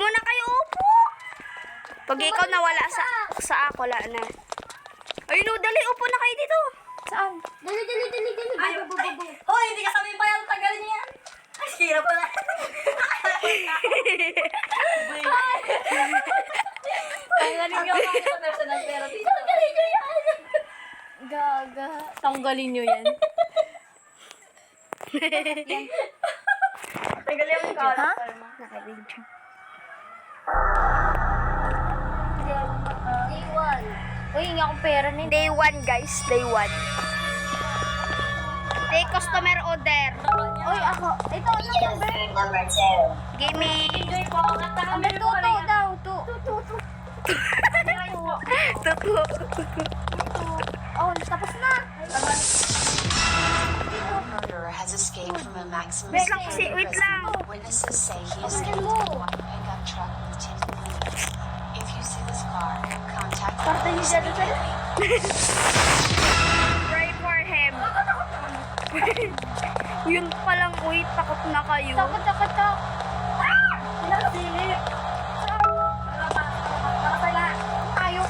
muna kayo upo. Pag ikaw nawala sa ako, wala na. Ay, no, dali, upo na kayo dito. Saan? Dali. Ay, hoy, hindi ka sabi pa yan. Tagalin niya. Ay, sira pala. Tanggalin niyo ako sa personal pero dito. Tanggalin niyo yan. Gaga. Tanggalin nyo yan. Tanggalin yung character mo. Naka-video. Day 1. Uy, hindi akong pera na. Day 1, guys. Day 1. Day customer order. Uy, ako. Ito, ano number? Number 2. Give me. Enjoy po. Number 2 daw. 2. Tutu. Oh, tapos na. Murderer has escaped from a maximum Wait lang kasi, wait lang. Witnesses say he escaped in a white pickup truck with tinted windows. If you see this car, contact police immediately. Pray for him. Yun palang, uy, takot na kayo. Takot. Silip. Tayo.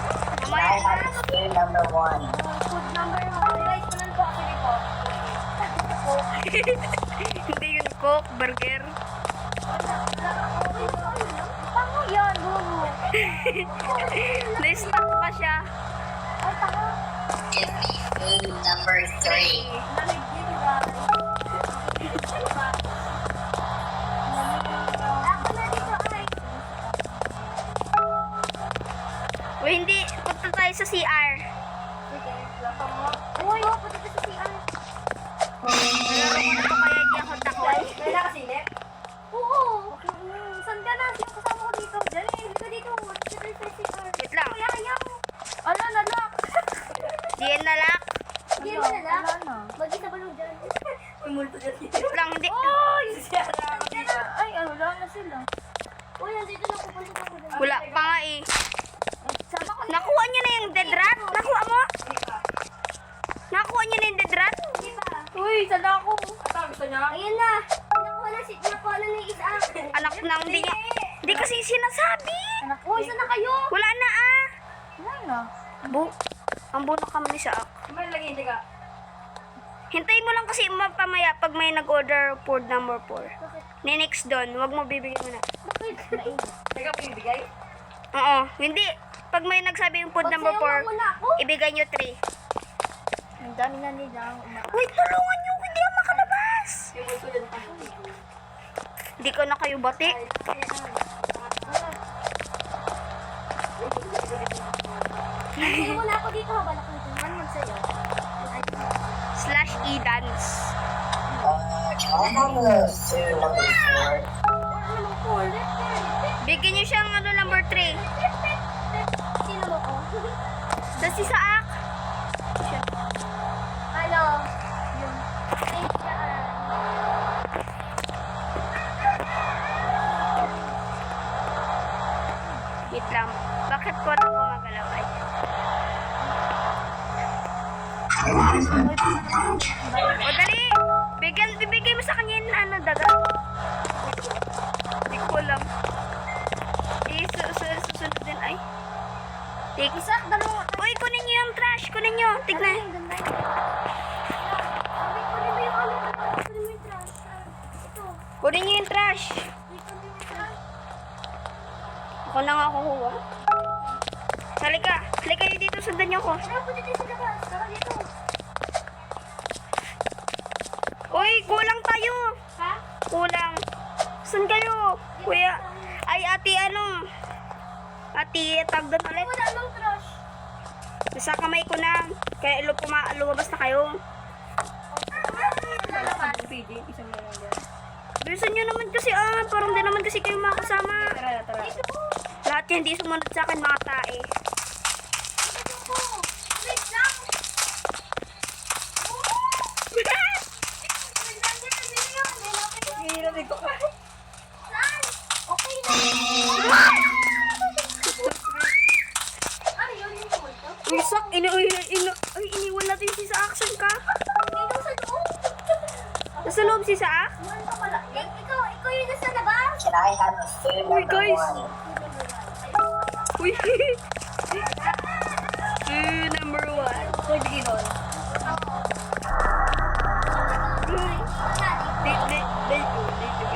Mamaya na. Number 1. Food number 1. Guys, kunan po ako dito. Hindi yun Coke, burger. Pango yan, bubo. Na-stuck pa siya. Ay, tanga. Give me food number 3. Ako na dito, ay. Uy, hindi. Punta tayo sa CR. Uy, punta ka sa CR. Nalaro ko na to kaya di ako takot. May nakasilip? Oo. Saan ka na? Sino kasama ko dito? Dali, dito dito. Dito sa CR. Wait lang. Ayaw. Ala, nalak. Di yan nalak. Hindi mo nalak? Mag-isa ba nung dyan? May multo dyan. Wait lang, hindi. Oy! Siya na ako dito. Ay, ano lang na sila. Uy, nandito na. Pupunta ako dyan. Wala pa nga eh. Sama ko na. Nakuha niyo na yung dead rat? Nakuha mo? Nakuha niyo na yung dead rat? Di ba? Uy, sana ako. Ito, gusto niya? Ayan na. Nakuha na ni isa. Anak nang hindi niya. Hindi kasi sinasabi. Uy, saan na kayo? Wala na ah. Wala na. Ang buno ka man sa ak. May lagi, hindi ka. Hintayin mo lang kasi mapamaya pag may nag-order food number 4. Next doon, wag mo bibigyan mo na. Bakit? Hindi ka pinibigay? Oo, hindi. Pag may nagsabi yung food number 4, muna ako. ibigay nyo 3. Ang dami na nila. Uy, tulungan nyo, hindi ako makalabas. Yung multo dyan. Hindi ko na kayo bati. Hindi mo na ako dito habang ako dito. Ano magsayo? /edance. Can I have the food number 4? Ano namang kulit? Bigyan nyo siyang ano, number 3. Sino mo ko? Tapos si Saak. Ano? Yun. Eh, Wait lang. Bakit ko lang gumagalaw? Ay. O dali! Bibigay mo sa kanya yung ano, daga. Hindi ko alam. Susunod din ay. Take. isa, dalawa. Uy, kunin nyo yung trash. Kunin nyo. Tignan. Ang ganda yun. Kunin mo yung ano. Kunin mo yung trash. Ito. Kunin nyo yung trash. Kunin mo yung trash. Ako na nga kukuha. Halika. Halika kayo dito. Sundan nyo ko. Ano, punta tayo sa labas. Tara dito. Uy, kulang tayo. Ha? Kulang. Saan kayo? Kuya. Ay, ate, ano? Ate, tag doon ulit. Wala namang trash. Sa kamay ko na. Kaya lumabas na kayo. PD, isang mo lang dyan. Bilisan nyo naman kasi, parang di naman kasi kayo makasama. Tara. Dito po. Lahat yan hindi sumunod sa akin, mga tae. Dito po. Wait lang. Wait lang, Hihiramin ko ka. saan? Okay na. Ano yun? Yung multo? Uy, sak, iniwan natin si Saak. Saan ka? Dito sa loob. Nasa loob si Saak? Multo pala. Ikaw yung nasa labas. Can I have a food Uy, guys. Uy. Number 1. So, ibigay doon. Day 2.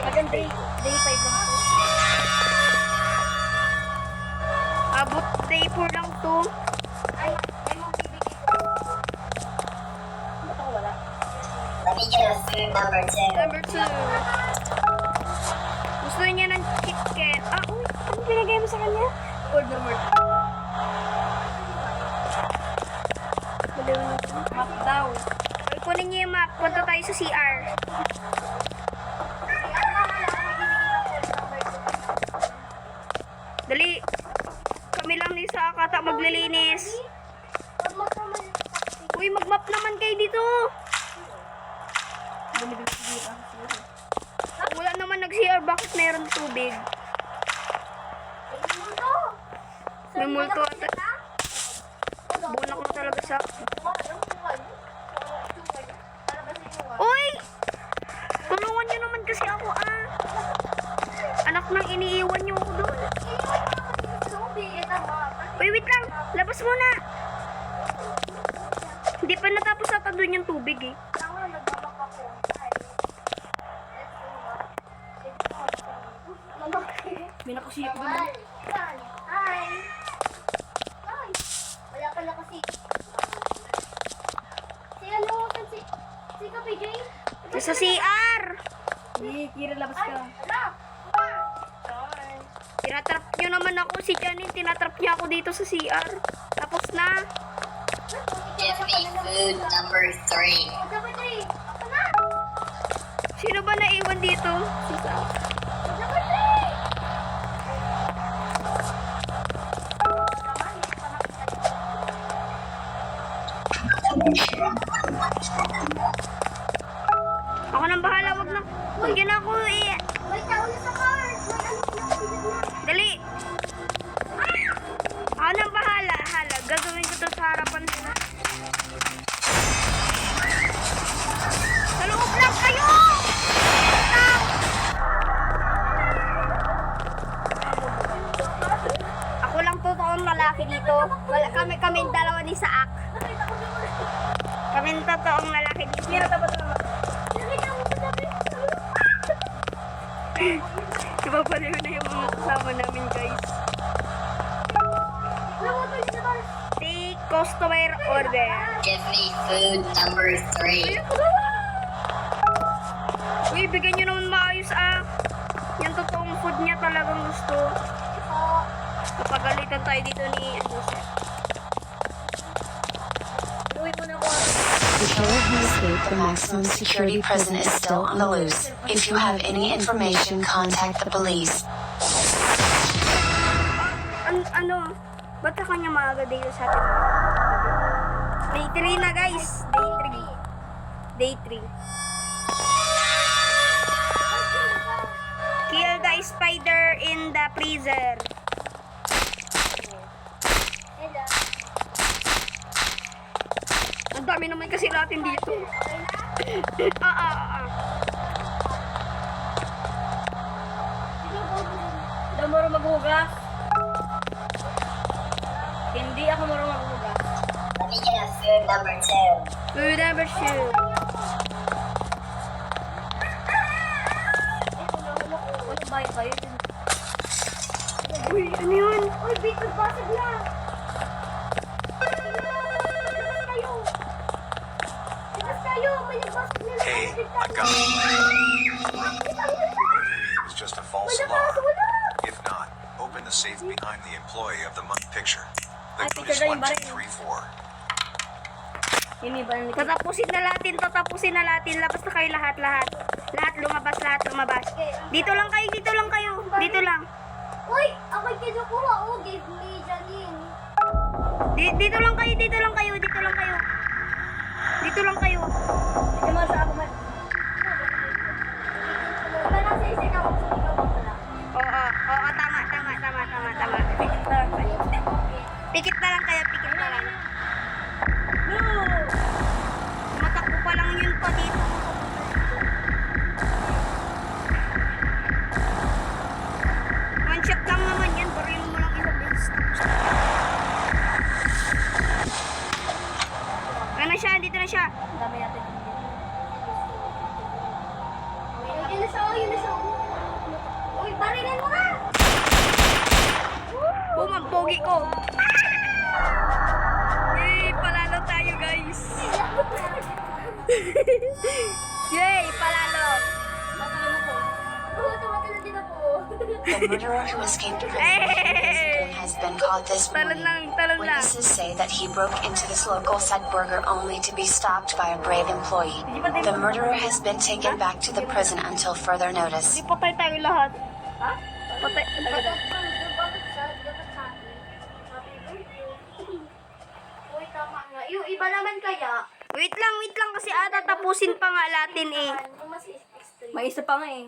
Hanggang day 5 lang po. Abot day 4 lang to. Ay, may mga bibigay ko. Ba't ako wala? Let me get a food number 2. Number 2. Gusto niya ng chicken. Uy. Ano pinagay mo sa kanya? Food number 2. Baliw na. Map daw. Ay, kunin niya yung map. Punta tayo sa CR. Dali. Kami lang ni sa Kata maglilinis. Uy, mag-map naman kayo dito. Wala naman nag-CR. Bakit meron tubig? May multo ata. Bunak na talaga sa... Uy! Tulungan niyo naman kasi ako, Anak nang iniiwan niyo ako doon. Uy, wait lang. Labas muna. Hindi pa natapos ata doon yung tubig, eh. May nakusiyap doon. Hi! Hi! Wala pala kasi. Si ano? Si Kapi Jane? Sa CR! Hindi, Kira, labas ka. Ala! Tinatrap niyo naman ako, si Janine. Tinatrap niya ako dito sa CR. Tapos na. Give me food number 3. Kapi Jane! Ako na! Sino ba naiwan dito? Si Sam. Kapi Jane! Ako nang bahala, wag na. Huwag yun ako, May tao na sa car! May ano na? Dali. Ako nang bahala, Gagawin ko to sa harapan nila. Sa loob lang kayo! Stop! Ako lang totoong lalaki dito. Kami dalawa ni Saak. Kami totoong lalaki dito. Kira, dapat naman. Ibabaliw na yung mga kasama namin, guys. Take customer order. Give me food number 3. Uy, bigyan nyo naman maayos, Yung totoong food niya talagang gusto. Kapagalitan tayo dito ni Seth. Inuwi mo na ko. The killer who escaped the maximum security prison is still on the loose. If you have any information, contact the police. Ano? Ba't sa kanya maaga dito sa atin? Day 3 na, guys. Day 3. Kill the spider in the freezer. Ang dami naman kasi natin dito. Daw mo maghugas. Hindi ako marunong maghugas. Let me get a food number 2. Food number 2. Walang bayad kayo. Uy, ano yun? Uy, Big basag na! Tigas kayo! May nagbasag na lang! Hey, I've got it. It was just a false alarm. If not, open the safe behind the employee of the month picture. The Ay, code picture is na yung baril. 1234. Yun yung baril. Tatapusin na natin. Labas na kayo lahat. Lahat lumabas. Dito lang kayo. Dito lang. Uy! Ako'y kinukuha! Oh, give me Janine! Dito lang kayo. Dito lang kayo. Ito mga sa ako man. Diba nasa isip ako sa ikaw ba pala? Oo, tama. Pikit na lang kayo. No! Matakbo pa lang yun pa dito. pogi ko. Yay! Palalo tayo, guys. Yay! Palalo. Oo, tumatalo din ako. The murderer who escaped prison Hey! has been caught this Talon morning. lang. Witnesses say that he broke into this local set burger only to be stopped by a brave employee. The murderer has been taken back to the prison until further notice. Di patay tayo lahat. Ha? Patay. Dapat sa akin. Happy birthday. Uy, tama nga. Yung iba naman kaya, Wait lang kasi tapusin pa nga natin eh. yung mas extreme. May isa pa nga eh.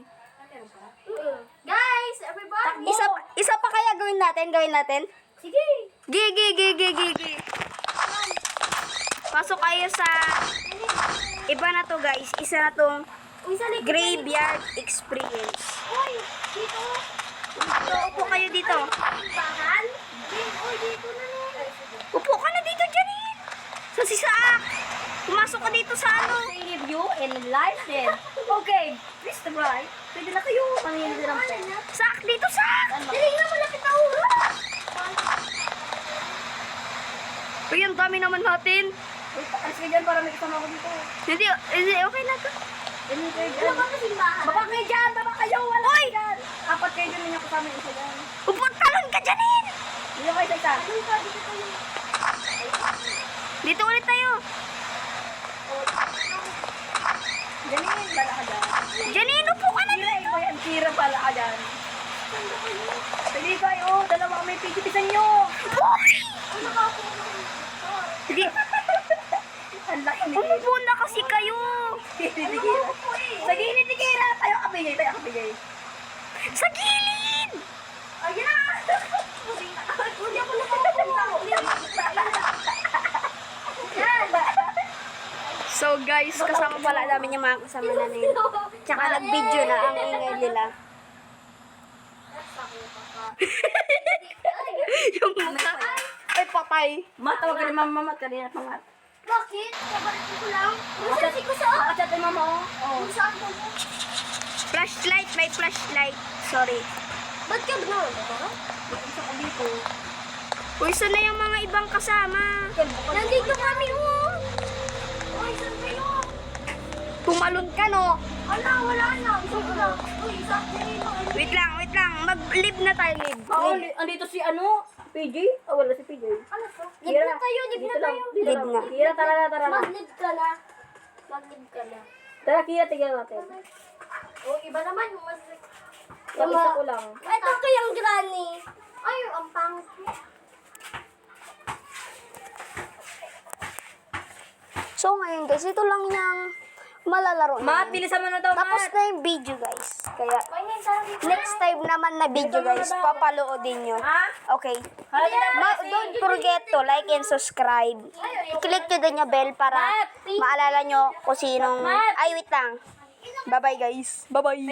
Guys, everybody! Isa pa kaya gawin natin? Sige! Gi. Pasok kayo sa iba na to, guys. Isa na tong Uy, sa likod. graveyard experience. Uy, dito. So, upo kayo dito. Bahan? Uy, dito na lang. Upo ka na dito, Janine. Sa sisaak. Pumasok ka dito sa ano. Save you in life then. Okay, please the bride. Pwede na kayo. Panginoon din ang pen. Sak dito, sak. Dali na, malapit na ulo. Uy, ang dami naman natin. Wait, alis ka dyan para may kasama ko dito. Hindi, okay na to. Ganun kayo Ano dyan. ba kasing bahan? Baba kayo dyan! Baba kayo! Wala kayo dyan! Apat kayo dyan yung kasama yung isa dyan. Upo, talon ka, Janine. Dito kayo sa isa. Ano ka? Dito tayo. Dito ulit tayo. Janine, bala ka dyan. Janine, upo ka na Kira, dito. ikaw yan. Kira, bala ka dyan. Sige kayo, dalawa may pitipisan nyo. Ano ka ako? Hindi, Ang laki ni umupo na kasi kayo. Kira. Sa gilid ni Kira, tayo kabigay, tayo kabigay. Sa gilid. Ayan na! Hindi ako nakapunta. Yan! So guys, kasama pala namin yung mga kasama namin. Tsaka nag-video na ang ingay nila. Yung mukha. Ay, patay. Matawag ka ni mama, mat kanina pangat. Bakit? Kabalitin ko lang. Masasi ko sa... Makachat ni mama, oh. Kung saan ko? Flashlight, may flashlight. Sorry. Ba't ka ba? Isa ko dito. Uy, saan na yung mga ibang kasama? Nandito kami, oh! Uy, saan kayo? Tumalon ka, no? Ala, wala na. Isa ko lang. Uy, isa ko dito. Wait lang. Mag-live na tayo, live. Oo, andito si ano? PJ? Oh, wala si PJ. Ano to? Live na tayo, live na Dito lang, tayo. dito Live lang. na. Kira, tara na. Mag-live ka na. Mag-live ka na. Tara, Kira, tignan natin. Oh, iba naman. Mas... Yung isa ko lang. Ito kayang granny. Ay, ang pangit. So ngayon guys, ito lang yung malalaro Mat, namin. bilisan mo na daw, Tapos Mat. na yung video guys. Kaya May nagsabi ko. next time naman na video guys, papaloodin nyo. Ha? Okay. Don't forget to like and subscribe. Click nyo din yung bell para maalala nyo kung sinong... Ay, wait lang. Bye-bye guys. Bye-bye.